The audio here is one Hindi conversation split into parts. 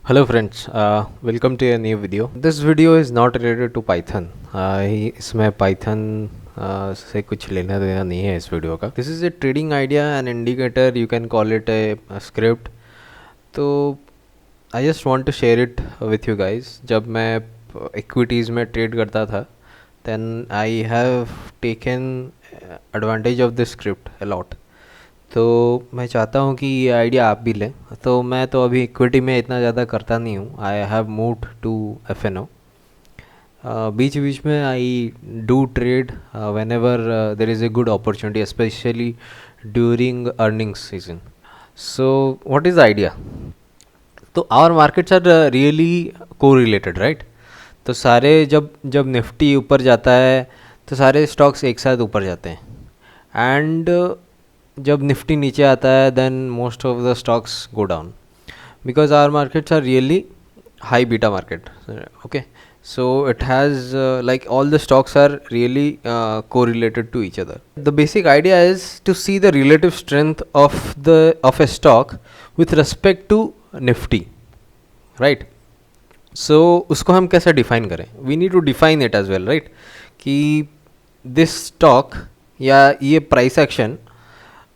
Hello friends, welcome to a new video. This video is not related to Python. इसमें Python से कुछ लेना देना नहीं है इस वीडियो का. This is a trading idea, an indicator, you can call it a script. तो I just want to share it with you guys. जब मैं equities में trade करता था, then I have taken advantage of this script a lot. तो मैं चाहता हूँ कि ये आइडिया आप भी लें. तो मैं तो अभी इक्विटी में इतना ज़्यादा करता नहीं हूँ. I have moved to FNO. बीच बीच में I do trade whenever there is a good opportunity, especially during earnings season. So what is the idea? तो our markets are really correlated, right? तो सारे जब जब निफ्टी ऊपर जाता है तो सारे स्टॉक्स एक साथ ऊपर जाते हैं, एंड जब निफ्टी नीचे आता है then most of the stocks go down because our markets are really high beta market. Okay, so it has like all the stocks are really correlated to each other. The basic idea is to see the relative strength of a stock with respect to Nifty, right? So उसको हम कैसे डिफाइन करें? We need to define it as well, right? कि this stock या ये प्राइस एक्शन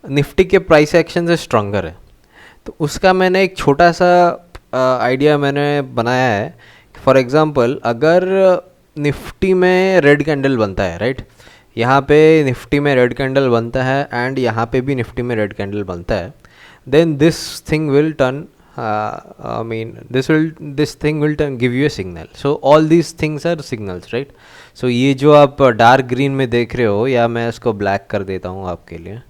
निफ्टी के प्राइस एक्शन से स्ट्रॉन्गर है. तो उसका मैंने एक छोटा सा आइडिया मैंने बनाया है. फॉर एग्ज़ाम्पल, अगर निफ्टी में रेड कैंडल बनता है, राइट, यहाँ पे निफ्टी में रेड कैंडल बनता है एंड यहाँ पे भी निफ्टी में रेड कैंडल बनता है, then this thing will turn this thing will give you a signal. So all these things are signals, right? So ये जो आप डार्क ग्रीन में देख रहे हो, या मैं इसको ब्लैक कर देता हूँ आपके लिए.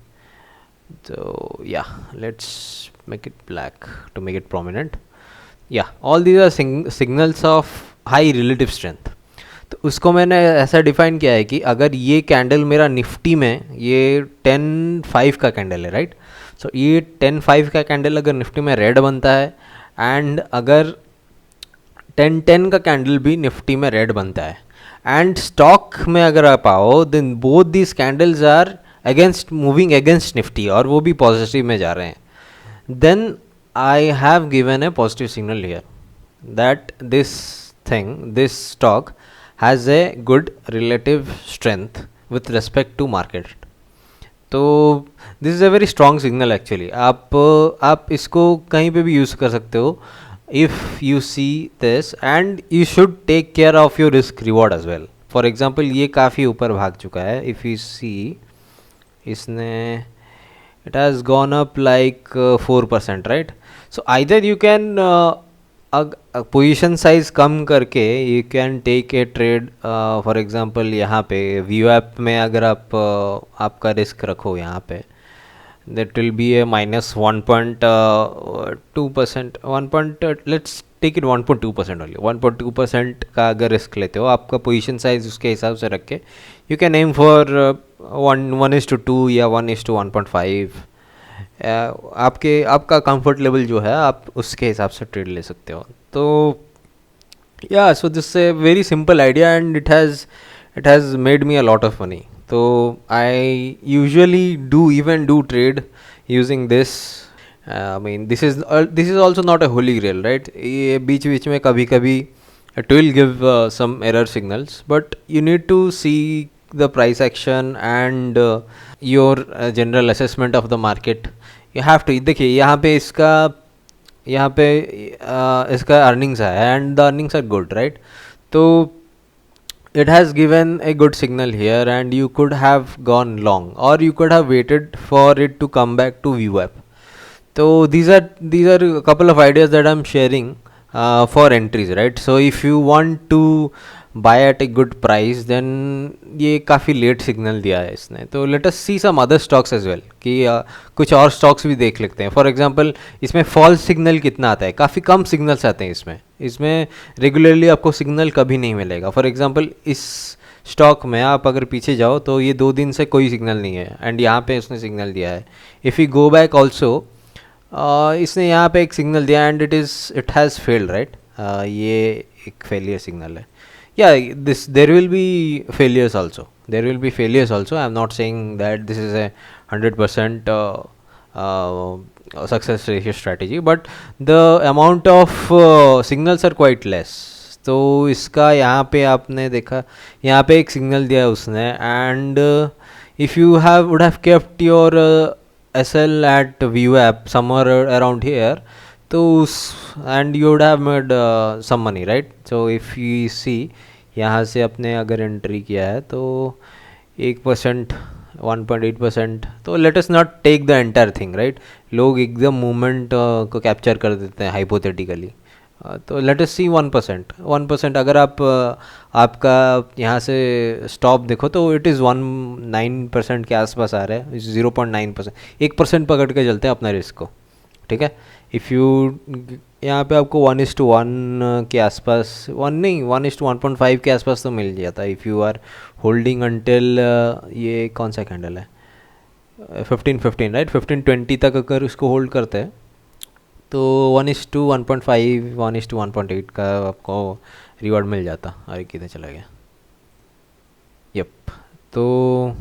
So yeah, let's make it black to make it prominent. Yeah, all these are signals of high relative strength. तो उसको मैंने ऐसा डिफाइन किया है कि अगर ये कैंडल मेरा निफ्टी में ये 10-5 का कैंडल है, राइट? सो ये 10-5 का कैंडल अगर निफ्टी में रेड बनता है, एंड अगर 10-10 का कैंडल भी निफ्टी में रेड बनता है, एंड स्टॉक में अगर आप आओ, then both these candles are against moving against Nifty और वो भी पॉजिटिव में जा रहे हैं, then I have given a positive signal here that this stock has a good relative strength with respect to market. तो this is a very strong signal actually. आप इसको कहीं पे भी यूज़ कर सकते हो if you see this, and you should take care of your risk reward as well. For example, ये काफ़ी ऊपर भाग चुका है. इफ़ यू सी, इसने it has gone up like 4%, right? So either you can position size कम करके you can take a trade. For example, यहाँ पे व्यू ऐप में अगर आप आपका रिस्क रखो यहाँ पे, that will be a -1.2%. Let's take it 1.2% only. 1.2% का अगर रिस्क लेते हो, आपका पोजीशन साइज उसके हिसाब से रख के यू कैन एम फॉर 1:2 या 1:1.5. आपका कंफर्ट लेवल जो है आप उसके हिसाब से ट्रेड ले सकते हो. तो या so this a very simple idea and it has made me a lot of money. तो I usually do trade using this. This is also not a holy grail, right? ये बीच बीच में कभी कभी it will give some error signals, but you need to see the price action and your general assessment of the market. You have to देखिए यहाँ पे इसका earnings है and the earnings are good, right? तो it has given a good signal here and you could have gone long or you could have waited for it to come back to view app. So these are a couple of ideas that I'm sharing for entries, right? So if you want to buy at a good then ये काफ़ी लेट सिग्नल दिया है इसने. तो let us see some other stocks as well कि कुछ और स्टॉक्स भी देख लेते हैं. फॉर एग्जांपल, इसमें फॉल्स सिग्नल कितना आता है? काफ़ी कम सिग्नल्स आते हैं इसमें रेगुलरली आपको सिग्नल कभी नहीं मिलेगा. फॉर एग्जांपल, इस स्टॉक में आप अगर पीछे जाओ तो ये 2 दिन से कोई सिग्नल नहीं है, एंड यहाँ पे उसने सिग्नल दिया है. If you go back also, इसने यहाँ पे एक सिग्नल दिया and it has failed, right? ये एक फेलियर सिग्नल है. Yeah, there will be failures also. I'm not saying that this is a 100% success ratio strategy, but the amount of signals are quite less. तो इसका यहाँ पे आपने देखा, यहाँ पे एक सिग्नल दिया है उसने, and if you have would have kept your SL at VWAP somewhere around here, तो उस end you would have made some money, right. So if you see यहाँ से अपने अगर एंट्री किया है तो 1%, 1.8%, तो let us not take the entire thing, right. लोग एकदम मूवमेंट को कैप्चर कर देते हैं हाइपोथेटिकली. तो लेट अस सी 1%. अगर आप आपका यहाँ से स्टॉप देखो तो इट इज़ 9% के आसपास आ रहा है. 0.9%, 1% पकड़ के चलते हैं अपना रिस्क को, ठीक है. इफ़ यू यहाँ पे आपको 1:1 के आसपास, 1:1.5 के आसपास तो मिल जाता है. If you are holding until ये कौन सा कैंडल है, 15 राइट, 15-20 तक अगर उसको होल्ड करते हैं तो 1:1.5, 1:1.8 का आपको रिवॉर्ड मिल जाता. अरे किधर चला गया, यप. तो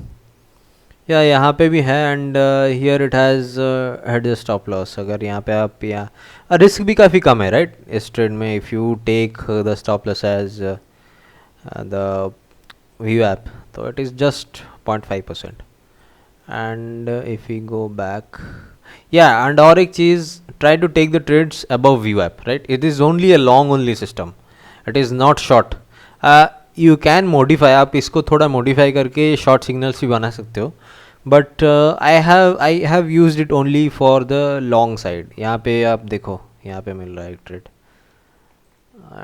या यहाँ पे भी है, and here it has had the stop loss. अगर यहाँ पे आप यहाँ रिस्क भी काफ़ी कम है, राइट, इस ट्रेड में. If you take the stop loss as the VWAP, तो it is just 0.5%. And if you go back, yeah, and और एक चीज़, try to take the trades above VWAP, right. It is only a long only system, it is not short. You can modify, आप इसको थोड़ा modify करके short signals भी बना सकते हो, but I have used it only for the long side. यहाँ पे आप देखो, यहाँ पे मिल रहा है एक trade,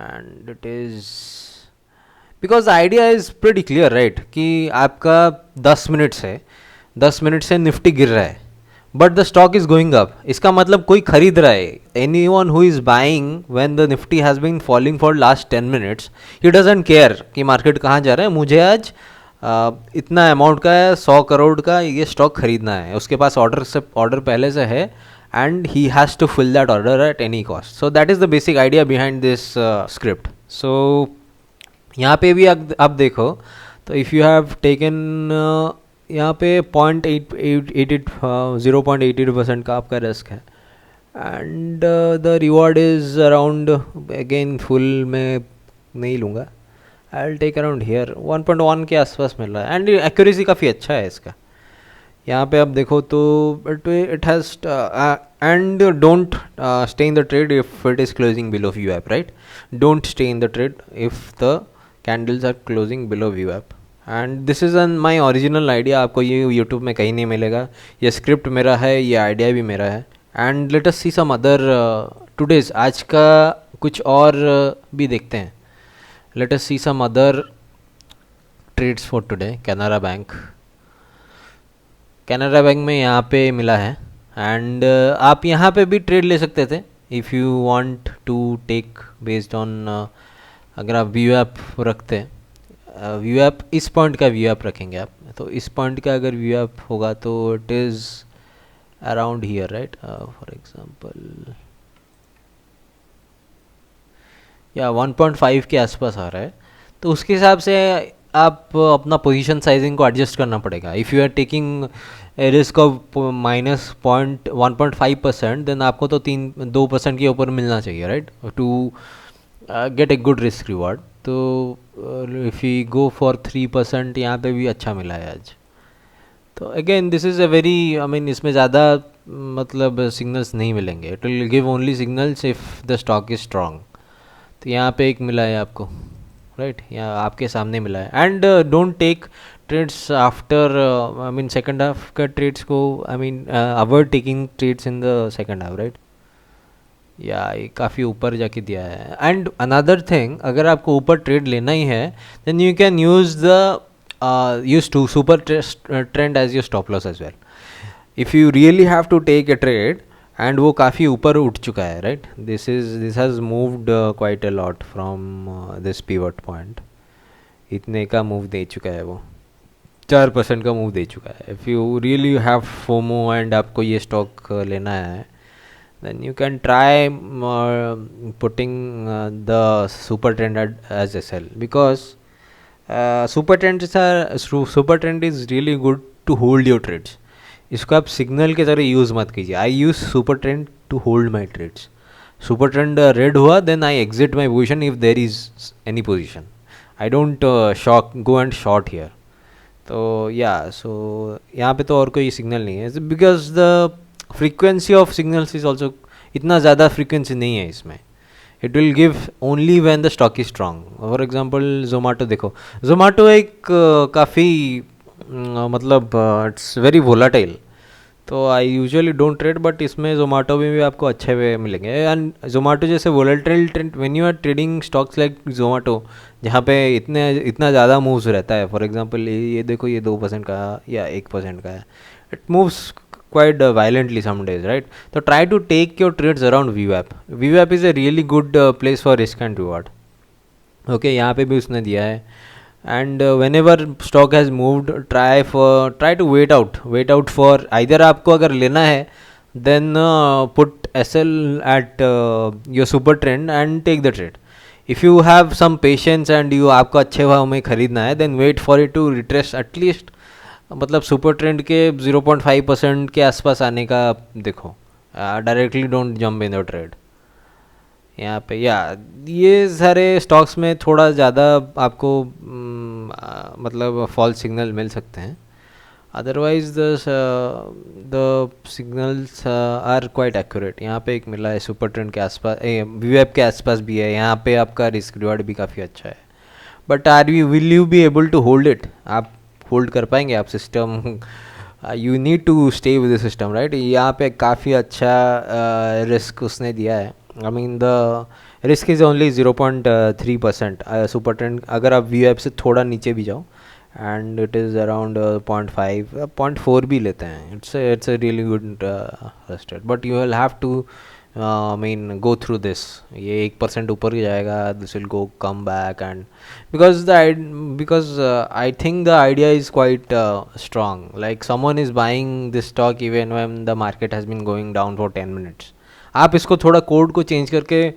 and it is because the idea is pretty clear, right, कि आपका 10 मिनट से निफ्टी गिर रहा है, but the stock is going up. इसका मतलब कोई खरीद रहा है. Anyone who is buying when the Nifty has been falling for last 10 minutes, he doesn't care कि मार्केट कहाँ जा रहा है. मुझे आज इतना अमाउंट का है, 100 करोड़ का ये स्टॉक खरीदना है. उसके पास ऑर्डर पहले से है, and he has to fill that order at any cost. So that is the basic idea behind this script. So यहाँ पे भी आप देखो, तो इफ़ यू हैव टेकन यहाँ पे 0.88% का आपका रिस्क है, and the reward is around, again full में नहीं लूँगा, I will take around here 1.1 के आसपास मिल रहा है, एंड एक्यूरेसी काफ़ी अच्छा है इसका. यहाँ पे आप देखो तो it has, and don't stay in the trade if it is closing below VWAP, right. Don't stay in the trade if the candles are closing below VWAP. And this is an my original idea. आपको ये यूट्यूब में कहीं नहीं मिलेगा. ये स्क्रिप्ट मेरा है, ये आइडिया भी मेरा है. And let us see some other todays, आज का कुछ और भी देखते हैं. Let us see some other trades for today. Canara bank में यहाँ पे मिला है, एंड आप यहाँ पे भी ट्रेड ले सकते थे if you want to take based on, अगर आप VWAP रखते हैं. VWAP इस पॉइंट का VWAP रखेंगे आप, तो इस पॉइंट का अगर VWAP होगा तो it is around here, right. For example या 1.5 के आसपास आ रहा है, तो उसके हिसाब से आप अपना पोजीशन साइजिंग को एडजस्ट करना पड़ेगा. If you are taking risk of -1.5%, then आपको तो 2% के ऊपर मिलना चाहिए, right, to get a good risk reward. तो इफ़ यू गो फॉर 3%, यहाँ पे भी अच्छा मिला है आज. तो again this is a very, I mean इसमें ज़्यादा मतलब सिग्नल्स नहीं मिलेंगे. It will give only signals if the stock is strong. तो यहाँ पे एक मिला है आपको, राइट, यहाँ आपके सामने मिला है. And don't take trades after, I mean second half का ट्रेड्स को, I mean avoid taking trades in the second half, right. या ये काफ़ी ऊपर जाके दिया है. एंड अनदर थिंग, अगर आपको ऊपर ट्रेड लेना ही है, then you can use to super trend as your stop loss as well. If you really have to take a trade, and वो काफ़ी ऊपर उठ चुका है, right. This has moved quite a lot from this pivot point. इतने का मूव दे चुका है वो, 4% का मूव दे चुका है. If you really have FOMO and आपको ये स्टॉक लेना है, then you can try putting the super trend as SL, because super trend is really good to hold your trades. इसको आप सिग्नल की तरह यूज़ मत कीजिए. I use super trend to hold my trades. Super trend red हुआ, then I exit my position if there is any position. I don't go and short here. तो या सो यहाँ पे तो और कोई सिग्नल नहीं है, because the frequency of signals is also इतना ज़्यादा फ्रीक्वेंसी नहीं है इसमें. It will give only when the stock is strong. For example Zomato देखो, जोमेटो एक काफ़ी मतलब इट्स वेरी वोलाटाइल. तो I usually don't trade, but इसमें जोमेटो में भी आपको अच्छे वे मिलेंगे. एंड जोमेटो जैसे volatile trend, when you are trading stocks like Zomato, जहाँ पे इतना ज़्यादा मूव्स रहता है. फॉर एग्जांपल ये देखो, ये 2% का या 1% का है. It moves quite violently some days, right? So try to take your trades around VWAP. VWAP is a really good place for risk and reward. Okay, यहाँ पे भी उसने दिया है. And whenever stock has moved, try to wait out for either आपको अगर लेना है, then put SL at your super trend and take the trade. If you have some patience and आपको अच्छे भाव में खरीदना है, then wait for it to retrace at least, मतलब सुपर ट्रेंड के 0.5% के आसपास आने का देखो. Directly don't jump in the trade. यहाँ पे या ये सारे स्टॉक्स में थोड़ा ज़्यादा आपको मतलब फॉल्स सिग्नल मिल सकते हैं. Otherwise the signals are quite accurate. यहाँ पे एक मिला है सुपर ट्रेंड के आसपास, वीवेप के आसपास भी है. यहाँ पे आपका रिस्क रिवार्ड भी काफ़ी अच्छा है. But will you be able to hold it? आप होल्ड कर पाएंगे आप system? You need to stay with the system, right? यहाँ पे काफ़ी अच्छा रिस्क उसने दिया है. I mean the risk is only 0.3%. Super trend अगर आप वी से थोड़ा नीचे भी जाओ, एंड इट इज़ अराउंड 0.4 भी लेते हैं. It's a really good state. But you will have to mean go through this. ये 1% ऊपर ही जाएगा, this will go come back. And because I think the idea is quite strong. Like someone is buying this stock even when the market has been going down for 10 minutes. आप इसको थोड़ा कोड को चेंज करके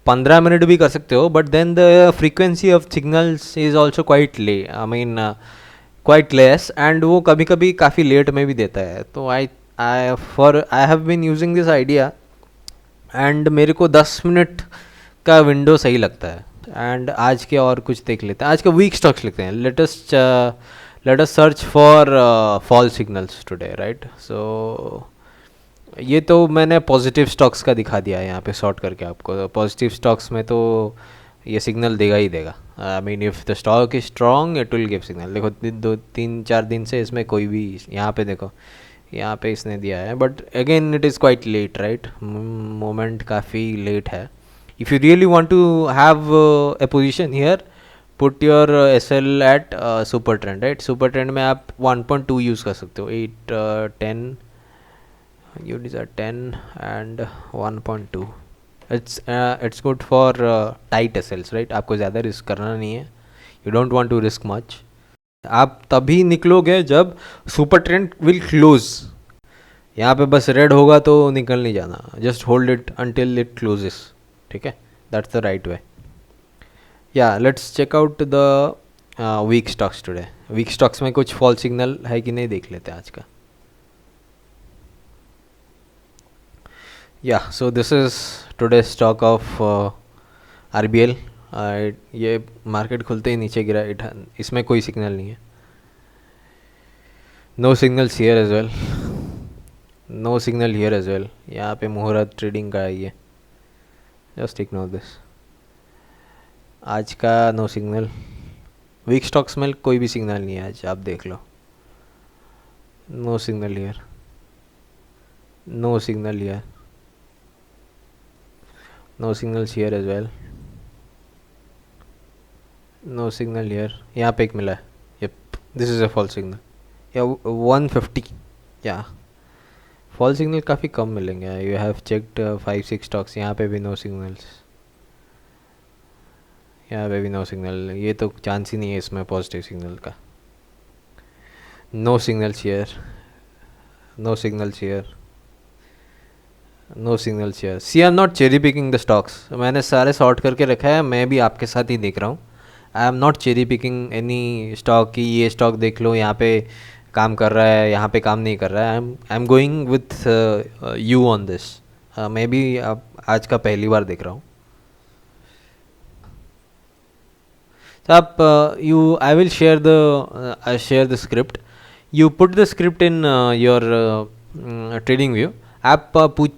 15 मिनट भी कर सकते हो, but then the frequency of signals is also quite quite less, and वो कभी कभी काफ़ी लेट में भी देता है. तो I have been using this idea, and मेरे को 10 मिनट का विंडो सही लगता है. एंड आज के और कुछ देख लेते हैं, आज के वीक स्टॉक्स लिखते हैं. Let us search for false signals today, right? So ये तो मैंने पॉजिटिव स्टॉक्स का दिखा दिया है यहाँ पे शॉर्ट करके आपको. पॉजिटिव स्टॉक्स में तो ये सिग्नल देगा ही देगा. I mean if the stock is strong it will give signal. देखो 2-3-4 दिन से इसमें कोई भी, यहाँ पे देखो, यहाँ पे इसने दिया है. But again it is quite late, right? Moment काफ़ी लेट है. If you really want to have a position here, put your SL at super trend, right? Super trend में आप 1.2 यूज़ कर सकते हो. 8-10 you decide 10 and 1.2. It's good for tight SLs, right? आपको ज़्यादा रिस्क करना नहीं है. You don't want to risk much. आप तभी निकलोगे जब सुपर ट्रेंड विल क्लोज. यहाँ पे बस रेड होगा तो निकल नहीं जाना. Just hold it until it closes. ठीक है, दैट्स द राइट वे. या let's check out the weak stocks today. Weak stocks में कुछ फॉल सिग्नल है कि नहीं देख लेते हैं आज का. Yeah, so this is today's stock of RBL. ये मार्केट खुलते ही नीचे गिरा. इसमें कोई सिग्नल नहीं है. No signals here as well. No signal here as well. यहाँ पे मुहूर्त ट्रेडिंग का है ये. Just ignore this. आज का नो सिग्नल. वीक स्टॉक्स में कोई भी सिग्नल नहीं है आज, आप देख लो. No signal here. No signal here. No signals here as well. No signal here. यहाँ पे एक मिला है. Yep, this is a false signal. Yeah, 150. Yeah, false signal काफ़ी कम मिलेंगे. You have checked 5-6 stocks. यहाँ पे भी no signals. यहाँ पे भी no signal. ये तो चांस ही नहीं है इसमें पॉजिटिव सिग्नल का. No signals here. No signals here. No signals here. See I am not cherry picking the stocks. मैंने सारे सॉर्ट करके रखा है. मैं भी आपके साथ ही देख रहा हूँ. आई am not cherry picking any stock की ये स्टॉक देख लो, यहाँ पे काम कर रहा है, यहाँ पे काम नहीं कर रहा है. I am going with you on this. May be आप आज का पहली बार देख रहा हूँ. So I will share the script. You put the script in your trading view. आप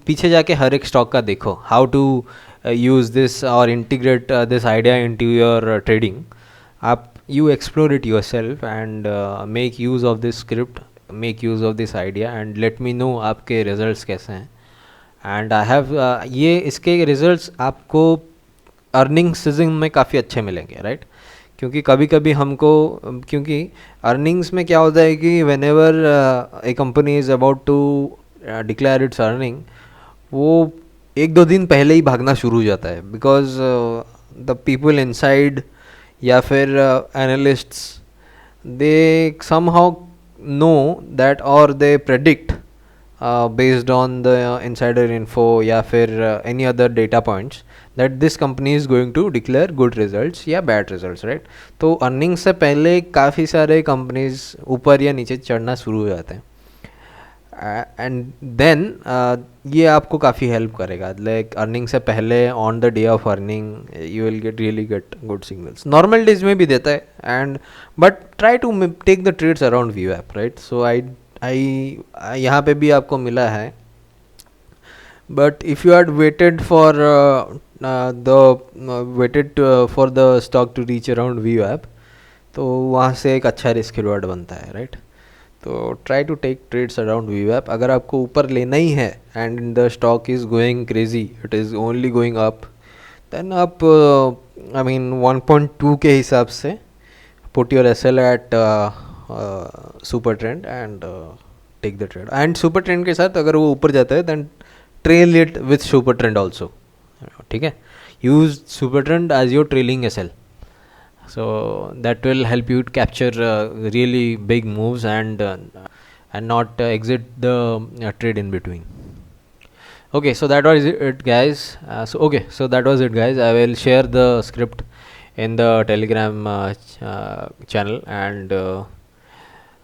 पीछे जाके हर एक स्टॉक का देखो, how to use this or integrate this idea into your trading. आप you explore it yourself and make use of this script, make use of this idea and let me know आपके results कैसे हैं. And I have ये इसके results आपको अर्निंग सीजन में काफ़ी अच्छे मिलेंगे, राइट. क्योंकि कभी कभी हमको, क्योंकि अर्निंग्स में क्या होता है कि whenever a company is about to declare its earning, वो एक दो दिन पहले ही भागना शुरू हो जाता है. बिकॉज द पीपल इनसाइड या फिर analysts, they somehow know that और दे predict based on the insider info या फिर any other data points that this company is going to declare good results या bad results, right. तो अर्निंग से पहले काफ़ी सारे कंपनीज ऊपर या नीचे चढ़ना शुरू हो जाते हैं. एंड देन ये आपको काफ़ी हेल्प करेगा. लाइक अर्निंग से पहले on the day of earning you will really get good signals. Normal days में भी देता है and but try to take the trades around व्यू ऐप, राइट. सो आई यहाँ पे भी आपको मिला है. But if you had waited for for the stock to reach around व्यू ऐप, तो वहाँ से एक अच्छा रिस्क रिवॉर्ड बनता है, राइट. तो try to take trades around व्यू ऐप. अगर आपको ऊपर लेना ही है and the stock is going crazy, it is only going up, then आप आई मीन 1.2 के हिसाब से put your S L at super trend and take the trade. And super trend के साथ अगर वो ऊपर जाता है then trail it with super trend also, ठीक है. Use super trend as your trailing S L. So that will help you to capture really big moves and not exit the trade in between. Okay, so that was it, guys. So that was it, guys. I will share the script in the Telegram channel and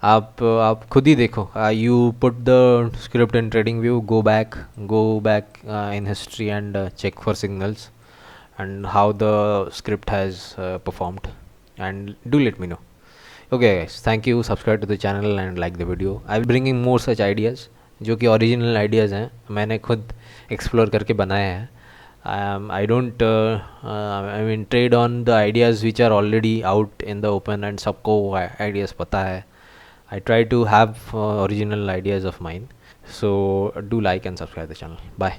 आप खुद ही देखो. You put the script in TradingView, go back in history and check for signals and how the script has performed, and do let me know. Okay guys, thank you. Subscribe to the channel and like the video. I will bringing more such ideas जो कि ओरिजिनल आइडियाज़ हैं, मैंने खुद एक्सप्लोर करके बनाया है. I don't I mean trade on the ideas which are already out in the open and सबको ideas पता है. I try to have original ideas of mine. So do like and subscribe the channel. Bye.